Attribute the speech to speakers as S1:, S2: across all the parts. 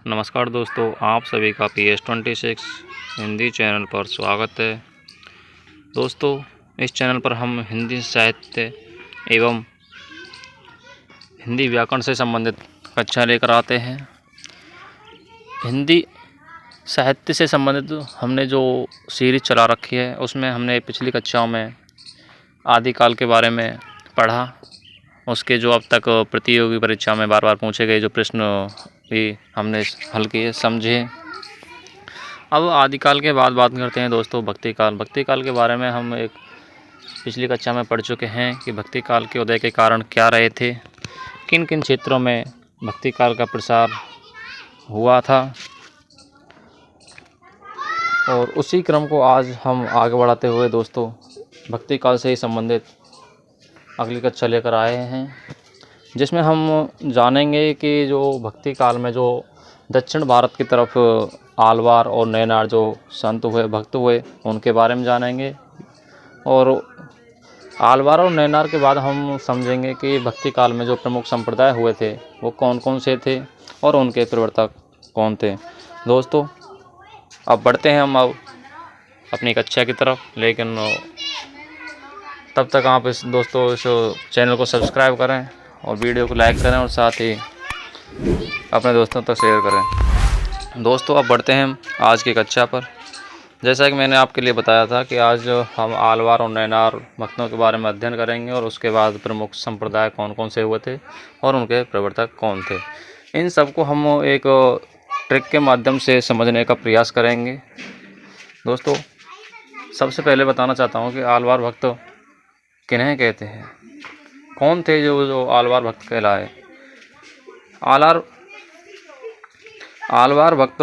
S1: नमस्कार दोस्तों, आप सभी का PS26 हिंदी चैनल पर स्वागत है। दोस्तों, इस चैनल पर हम हिंदी साहित्य एवं हिंदी व्याकरण से संबंधित कक्षा लेकर आते हैं। हिंदी साहित्य से संबंधित हमने जो सीरीज चला रखी है उसमें हमने पिछली कक्षाओं में आदिकाल के बारे में पढ़ा। उसके जो अब तक प्रतियोगी परीक्षा में बार बार पूछे गए जो प्रश्न भी हमने हल किए, समझे। अब आदिकाल के बाद बात करते हैं दोस्तों भक्ति काल के बारे में हम एक पिछली कक्षा में पढ़ चुके हैं कि भक्ति काल के उदय के कारण क्या रहे थे, किन किन क्षेत्रों में भक्ति काल का प्रसार हुआ था। और उसी क्रम को आज हम आगे बढ़ाते हुए दोस्तों भक्ति काल से ही संबंधित अगली कक्षा लेकर आए हैं, जिसमें हम जानेंगे कि जो भक्ति काल में जो दक्षिण भारत की तरफ आलवार और नैनार जो संत हुए, भक्त हुए, उनके बारे में जानेंगे। और आलवार और नैनार के बाद हम समझेंगे कि भक्ति काल में जो प्रमुख संप्रदाय हुए थे वो कौन कौन से थे और उनके प्रवर्तक कौन थे। दोस्तों, अब बढ़ते हैं हम अब अपनी कक्षा की तरफ, लेकिन तब तक आप इस चैनल को सब्सक्राइब करें और वीडियो को लाइक करें और साथ ही अपने दोस्तों तक शेयर करें। दोस्तों, अब बढ़ते हैं हम आज की कक्षा पर। जैसा कि मैंने आपके लिए बताया था कि आज हम आलवार और नैनार भक्तों के बारे में अध्ययन करेंगे और उसके बाद प्रमुख संप्रदाय कौन कौन से हुए थे और उनके प्रवर्तक कौन थे। इन सब को हम एक ट्रिक के माध्यम से समझने का प्रयास करेंगे। दोस्तों, सबसे पहले बताना चाहता हूँ कि आलवार भक्त किन्हें कहते हैं, कौन थे जो आलवार भक्त कहलाए। आलवार भक्त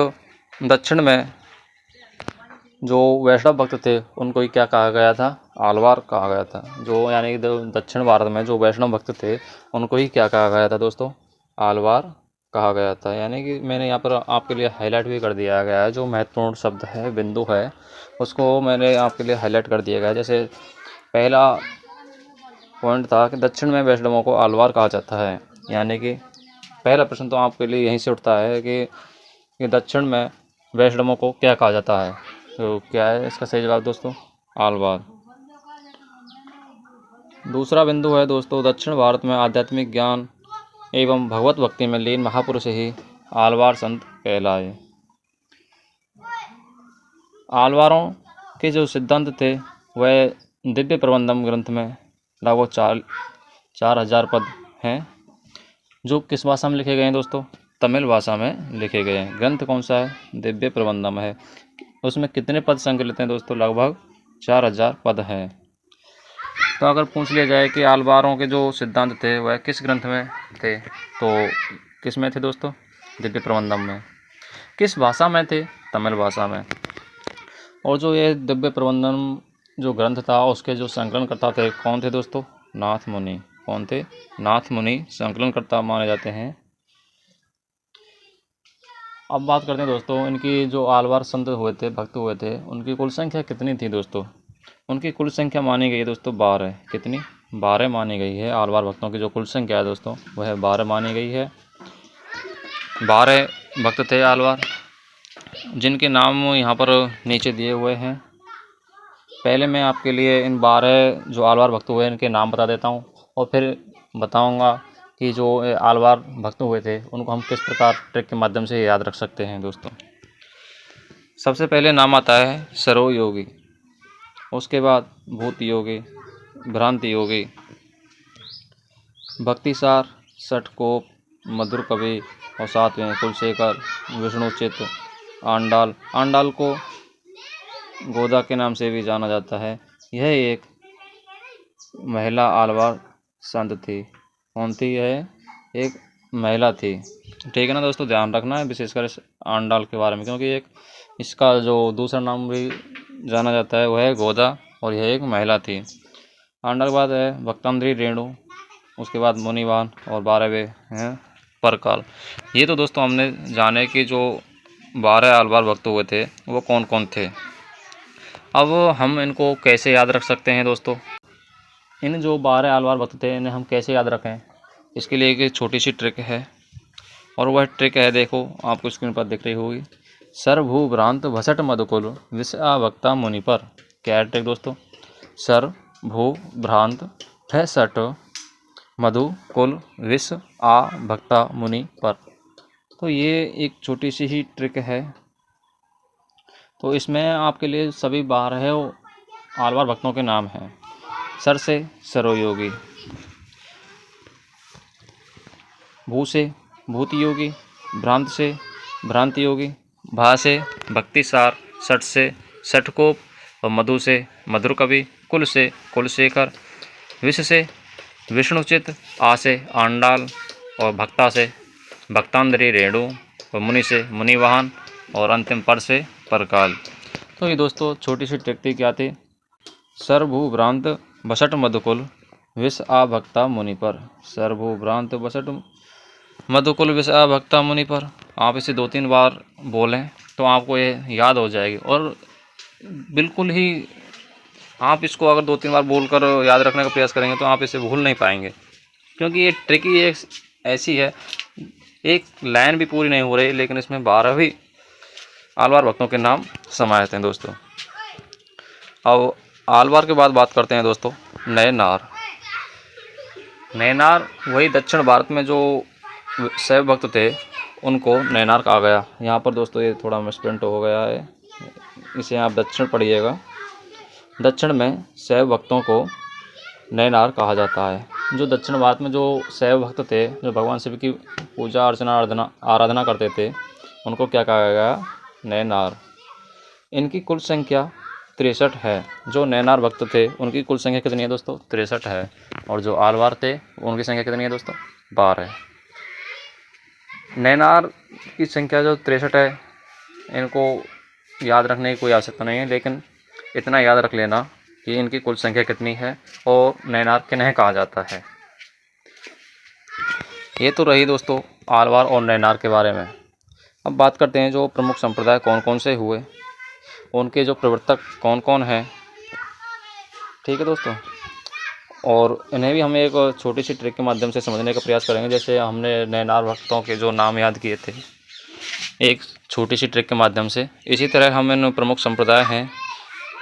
S1: दक्षिण में जो वैष्णव भक्त थे उनको ही क्या कहा गया था, आलवार कहा गया था। जो यानी कि दक्षिण भारत में जो वैष्णव भक्त थे उनको ही क्या कहा गया था दोस्तों, आलवार कहा गया था। यानी कि मैंने यहाँ पर आपके लिए हाईलाइट भी कर दिया गया है, जो महत्वपूर्ण शब्द है, बिंदु है, उसको मैंने आपके लिए हाईलाइट कर दिया गया है। जैसे पहला पॉइंट था कि दक्षिण में वैष्णवों को आलवार कहा जाता है। यानी कि पहला प्रश्न तो आपके लिए यहीं से उठता है कि दक्षिण में वैष्णवों को क्या कहा जाता है। तो क्या है इसका सही जवाब दोस्तों, आलवार। दूसरा बिंदु है दोस्तों, दक्षिण भारत में आध्यात्मिक ज्ञान एवं भगवत भक्ति में लीन महापुरुष ही आलवार संत कहलाए। आलवारों के जो सिद्धांत थे वह दिव्य प्रबंधम ग्रंथ में लगभग 4,000 पद हैं, जो किस भाषा में लिखे गए हैं दोस्तों, तमिल भाषा में लिखे गए हैं। ग्रंथ कौन सा है, दिव्य प्रबंधम है। उसमें कितने पद संकलित हैं दोस्तों, लगभग 4,000 पद हैं। तो अगर पूछ लिया जाए कि आलवारों के जो सिद्धांत थे वह किस ग्रंथ में थे, तो किस में थे दोस्तों, दिव्य प्रबंधम में। किस भाषा में थे, तमिल भाषा में। और जो ये दिव्य प्रबंधम जो ग्रंथ था उसके जो संकलनकर्ता थे कौन थे दोस्तों, नाथ मुनि। कौन थे, नाथ मुनि संकलनकर्ता माने जाते हैं। अब बात करते हैं दोस्तों, इनकी जो आलवार संत हुए थे, भक्त हुए थे, उनकी कुल संख्या कितनी थी दोस्तों। उनकी कुल संख्या मानी गई है दोस्तों 12। कितनी, 12 मानी गई है। आलवार भक्तों की जो कुल संख्या है दोस्तों वह 12 मानी गई है। 12 भक्त थे आलवार, जिनके नाम यहाँ पर नीचे दिए हुए हैं। पहले मैं आपके लिए इन 12 जो आलवार भक्त हुए इनके नाम बता देता हूँ और फिर बताऊँगा कि जो आलवार भक्त हुए थे उनको हम किस प्रकार ट्रिक के माध्यम से याद रख सकते हैं दोस्तों। सबसे पहले नाम आता है सरो योगी, उसके बाद भूत योगी, भ्रांति योगी, भक्तिसार, सठकोप, मधुर कवि और साथ में कुलशेखर, विष्णुचित, आंडाल। आंडाल को गोदा के नाम से भी जाना जाता है। यह एक महिला आलवार संत थी। कौन थी, यह एक महिला थी। ठीक है ना दोस्तों, ध्यान रखना है विशेषकर इस आंडाल के बारे में, क्योंकि एक इसका जो दूसरा नाम भी जाना जाता है वह है गोदा और यह एक महिला थी। आंडाल के बाद है भक्तांद्री रेणु, उसके बाद मुनिवान और 12वें हैं परकाल। ये तो दोस्तों हमने जाने कि जो 12 आलवार भक्त हुए थे वो कौन कौन थे। अब हम इनको कैसे याद रख सकते हैं दोस्तों, इन जो 12 आलवार भक्त थे इन्हें हम कैसे याद रखें, इसके लिए एक छोटी सी ट्रिक है। और वह ट्रिक है, देखो आपको स्क्रीन पर दिख रही होगी, सर्वभू भ्रांत भसट मधुकुल विष आ भक्ता मुनि पर। क्या है ट्रिक दोस्तों? सर्वभू भ्रांत भसट मधुकुल विष आ भक्ता मुनि पर। तो ये एक छोटी सी ही ट्रिक है। तो इसमें आपके लिए सभी 12 आलवार भक्तों के नाम हैं। सर से सरोयोगी, भू से भूति योगी, भ्रांत से भ्रांति योगी, भा से भक्ति सार, सठ से सठकोप और मधु से मधुर कवि, कुल से कुलशेखर, विष से विष्णुचित, आ से आंडाल और भक्ता से भक्तांधरी रेणु और मुनि से मुनिवाहन और अंतिम पर से परकाल। तो ये दोस्तों छोटी सी ट्रिक थी। क्या थी? सर्वभू भ्रांत बसट मधुकुल विष आ भक्ता मुनि पर। सर्वभू भ्रांत बसट मधुकुल विष आ भक्ता मुनि पर। आप इसे 2-3 बार बोलें तो आपको ये याद हो जाएगी, और बिल्कुल ही आप इसको अगर 2-3 बार बोलकर याद रखने का प्रयास करेंगे तो आप इसे भूल नहीं पाएंगे, क्योंकि ये ट्रिक ही एक ऐसी है, एक लाइन भी पूरी नहीं हो रही लेकिन इसमें 12 भी आलवार भक्तों के नाम समाहित हैं दोस्तों। अब आलवार के बाद बात करते हैं दोस्तों नैनार। नैनार वही दक्षिण भारत में जो शैव भक्त थे उनको नैनार कहा गया। यहाँ पर दोस्तों ये थोड़ा मिसप्रिंट हो गया है, इसे आप दक्षिण पढ़िएगा। दक्षिण में शैव भक्तों को नैनार कहा जाता है। जो दक्षिण भारत में जो शैव भक्त थे, जो भगवान शिव की पूजा अर्चना आराधना करते थे, उनको क्या कहा गया? नैनार। इनकी कुल संख्या 63 है। जो नैनार भक्त थे उनकी कुल संख्या कितनी है दोस्तों? 63 है। और जो आलवार थे उनकी संख्या कितनी है दोस्तों? 12 है। नैनार की संख्या जो 63 है, इनको याद रखने की कोई आवश्यकता नहीं है, लेकिन इतना याद रख लेना कि इनकी कुल संख्या कितनी है और नैनार किन्हें कहा जाता है। ये तो रही दोस्तों आलवार और नैनार के बारे में। अब बात करते हैं जो प्रमुख संप्रदाय कौन कौन से हुए, उनके जो प्रवर्तक कौन कौन हैं। ठीक है दोस्तों, और इन्हें भी हम एक छोटी सी ट्रिक के माध्यम से समझने का प्रयास करेंगे। जैसे हमने नैनार भक्तों के जो नाम याद किए थे एक छोटी सी ट्रिक के माध्यम से, इसी तरह हम इन प्रमुख संप्रदाय हैं,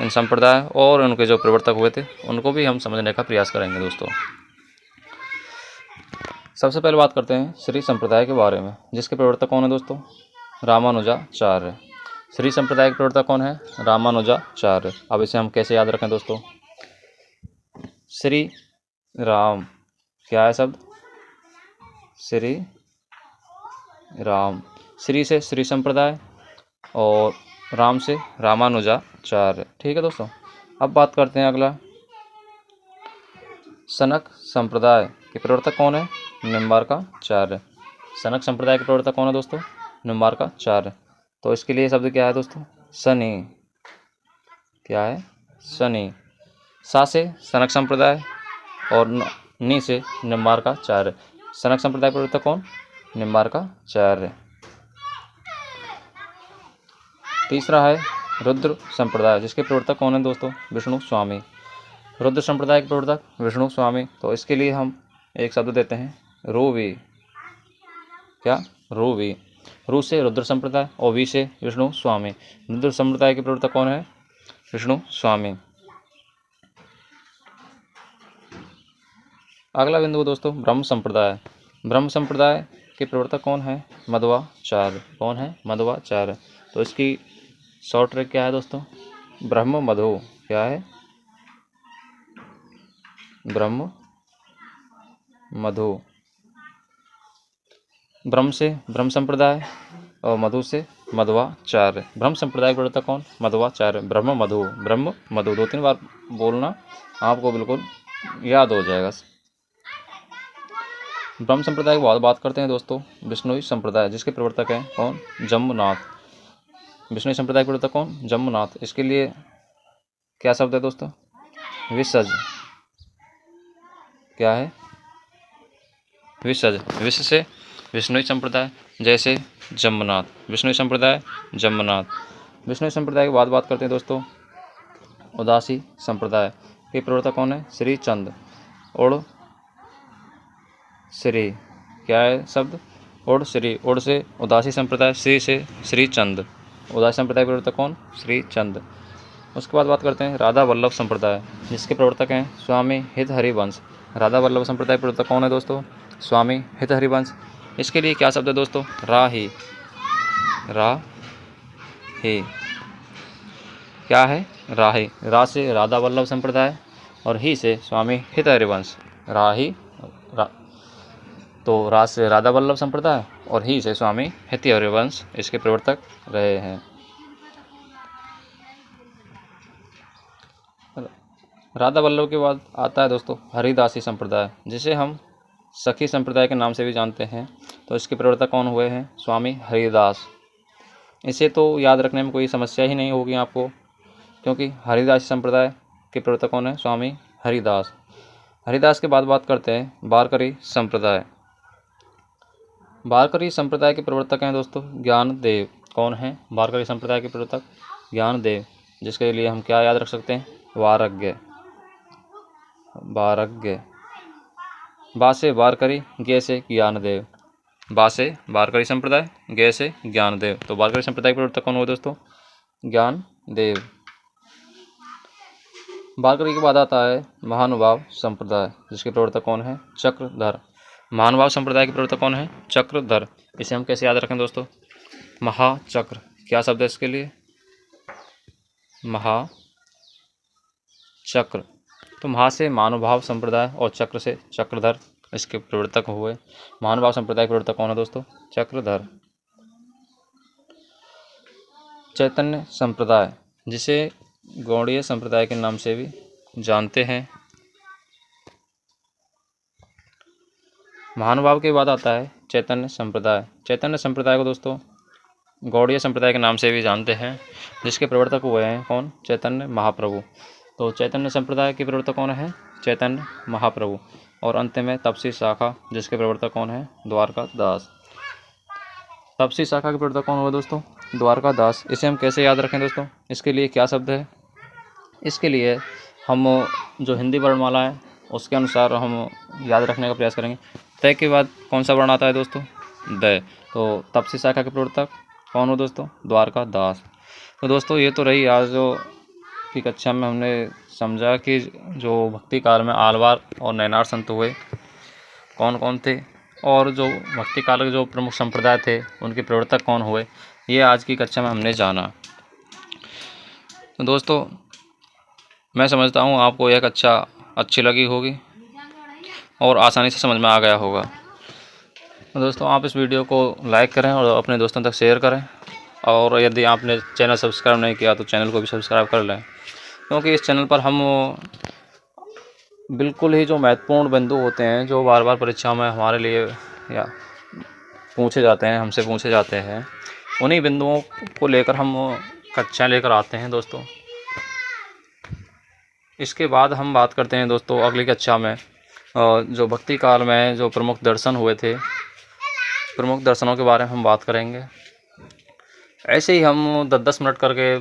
S1: इन संप्रदाय और उनके जो प्रवर्तक हुए थे उनको भी हम समझने का प्रयास करेंगे दोस्तों। सबसे पहले बात करते हैं श्री संप्रदाय के बारे में, जिसके प्रवर्तक कौन है दोस्तों? रामानुजाचार्य। श्री संप्रदाय के प्रवर्तक कौन है? रामानुजाचार्य। अब इसे हम कैसे याद रखें दोस्तों? श्री राम, क्या है शब्द? श्री राम। श्री से श्री संप्रदाय और राम से रामानुजाचार्य। ठीक है दोस्तों। अब बात करते हैं अगला, सनक संप्रदाय के प्रवर्तक कौन है? निम्बार्काचार्य। सनक संप्रदाय के प्रवर्तक कौन है दोस्तों? निम्बार्काचार्य। तो इसके लिए शब्द क्या है दोस्तों? शनि। क्या है? शनि। सा से सनक संप्रदाय और नी से निम्बार्काचार्य। सनक संप्रदाय के प्रवर्तक कौन? निम्बार्काचार्य। तीसरा है रुद्र संप्रदाय, जिसके प्रवर्तक कौन है दोस्तों? विष्णु स्वामी। रुद्र संप्रदाय के प्रवर्तक विष्णु स्वामी। तो इसके लिए हम एक शब्द देते हैं रोवी। क्या? रोवी। रू से रुद्र संप्रदाय और वी से विष्णु स्वामी। रुद्र संप्रदाय के प्रवर्तक कौन है? विष्णु स्वामी। अगला बिंदु दोस्तों ब्रह्म संप्रदाय। ब्रह्म संप्रदाय के प्रवर्तक कौन है? मध्वाचार्य। कौन है? मध्वाचार्य। तो इसकी शॉर्ट ट्रिक क्या है दोस्तों? ब्रह्म मधु। क्या है? ब्रह्म मधु। ब्रह्म से ब्रह्म संप्रदाय और मधु से मध्वाचार्य। ब्रह्म संप्रदाय के प्रवर्तक कौन? मध्वाचार्य। ब्रह्म मधु, ब्रह्म मधु 2-3 बार बोलना, आपको बिल्कुल याद हो जाएगा। ब्रह्म संप्रदाय की बहुत बात करते हैं दोस्तों विष्णुई संप्रदाय, जिसके प्रवर्तक हैं कौन? जम्बुनाथ। विष्णुई संप्रदाय के प्रवर्तक कौन? जम्बुनाथ। इसके लिए क्या शब्द है दोस्तों? विसज। क्या है? विसज। विष से विष्णुई संप्रदाय, जैसे जम्बुनाथ। विष्णुई संप्रदाय जम्बुनाथ। विष्णुई संप्रदाय की बात करते हैं दोस्तों उदासी संप्रदाय के प्रवर्तक कौन है? श्री चंद और श्री। क्या है शब्द? उड़ श्री, उड़ से उदासी संप्रदाय, श्री से श्री चंद। उदासी संप्रदाय के प्रवर्तक कौन? श्री चंद। उसके बाद बात करते हैं राधा वल्लभ संप्रदाय, जिसके प्रवर्तक हैं स्वामी हित हरिवंश। राधा वल्लभ संप्रदाय प्रवर्तक कौन है दोस्तों? स्वामी हित हरिवंश। इसके लिए क्या शब्द है दोस्तों? राही। राही क्या है? राही। रा से राधा वल्लभ संप्रदाय और ही से स्वामी हित हरिवंश। राही तो रा से राधा वल्लभ संप्रदाय और ही से स्वामी हित हरिवंश इसके प्रवर्तक रहे हैं। राधा वल्लभ के बाद आता है दोस्तों हरिदासी संप्रदाय, जिसे हम सखी संप्रदाय के नाम से भी जानते हैं। तो इसके प्रवर्तक कौन हुए हैं? स्वामी हरिदास। इसे तो याद रखने में कोई समस्या ही नहीं होगी आपको, क्योंकि हरिदासी संप्रदाय के प्रवर्तक कौन है? स्वामी हरिदास। हरिदास के बाद बात करते हैं वारकरी संप्रदाय। वारकरी संप्रदाय के प्रवर्तक हैं दोस्तों ज्ञानदेव। कौन है वारकरी संप्रदाय के प्रवर्तक? ज्ञानदेव, जिसके लिए हम क्या याद रख सकते हैं? वारज्ञ। वारज्ञ। बा से वारकरी, गे से ज्ञानदेव। बा से वारकरी संप्रदाय, गे से ज्ञानदेव। तो वारकरी संप्रदाय के प्रवर्तक कौन हुए दोस्तों? ज्ञानदेव। वारकरी के बाद आता है महानुभाव संप्रदाय, जिसके प्रवर्तक कौन है? चक्रधर। महानुभाव संप्रदाय के प्रवर्तक कौन है? चक्रधर। इसे हम कैसे याद रखें दोस्तों? महाचक्र। क्या शब्द है इसके लिए? महाचक्र। तो महा से महानुभाव संप्रदाय और चक्र से चक्रधर इसके प्रवर्तक हुए। महानुभाव संप्रदाय के प्रवर्तक कौन है दोस्तों? चक्रधर। चैतन्य संप्रदाय, जिसे गौड़ीय संप्रदाय के नाम से भी जानते हैं। महानुभाव के बाद आता है चैतन्य संप्रदाय। चैतन्य संप्रदाय को दोस्तों गौड़ीय संप्रदाय के नाम से भी जानते हैं, जिसके प्रवर्तक हुए हैं कौन? चैतन्य महाप्रभु। तो चैतन्य संप्रदाय के प्रवर्तक कौन है? चैतन्य महाप्रभु। और अंत में तपसी शाखा, जिसके प्रवर्तक कौन है? द्वारका दास। तपसी शाखा के प्रवर्तक कौन हुआ दोस्तों? द्वारका दास। इसे हम कैसे याद रखें दोस्तों? इसके लिए क्या शब्द है? इसके लिए हम जो हिंदी वर्णमाला है उसके अनुसार हम याद रखने का प्रयास करेंगे। तय के बाद कौन सा वर्ण आता है दोस्तों? दय। तो तपसी शाखा के प्रवर्तक कौन हो दोस्तों? द्वारका दास। तो दोस्तों ये तो रही आज जो की कक्षा में हमने समझा कि जो भक्ति काल में आलवार और नैनार संत हुए कौन कौन थे, और जो भक्ति काल के जो प्रमुख संप्रदाय थे उनके प्रवर्तक कौन हुए, ये आज की कक्षा में हमने जाना। तो दोस्तों मैं समझता हूँ आपको यह कक्षा अच्छी लगी होगी और आसानी से समझ में आ गया होगा। तो दोस्तों आप इस वीडियो को लाइक करें और अपने दोस्तों तक शेयर करें, और यदि आपने चैनल सब्सक्राइब नहीं किया तो चैनल को भी सब्सक्राइब कर लें, क्योंकि इस चैनल पर हम बिल्कुल ही जो महत्वपूर्ण बिंदु होते हैं, जो बार बार परीक्षाओं में हमारे लिए या पूछे जाते हैं, हमसे पूछे जाते हैं, उन्हीं बिंदुओं को लेकर हम कक्षाएं लेकर आते हैं दोस्तों। इसके बाद हम बात करते हैं दोस्तों अगली कक्षा में जो भक्ति काल में जो प्रमुख दर्शन हुए थे, प्रमुख दर्शनों के बारे में हम बात करेंगे। ऐसे ही हम 10-10 मिनट करके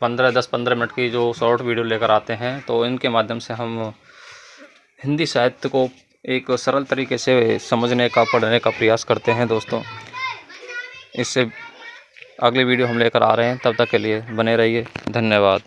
S1: 10-15 मिनट की जो शॉर्ट वीडियो लेकर आते हैं, तो इनके माध्यम से हम हिंदी साहित्य को एक सरल तरीके से समझने का, पढ़ने का प्रयास करते हैं दोस्तों। इससे अगली वीडियो हम लेकर आ रहे हैं, तब तक के लिए बने रहिए। धन्यवाद।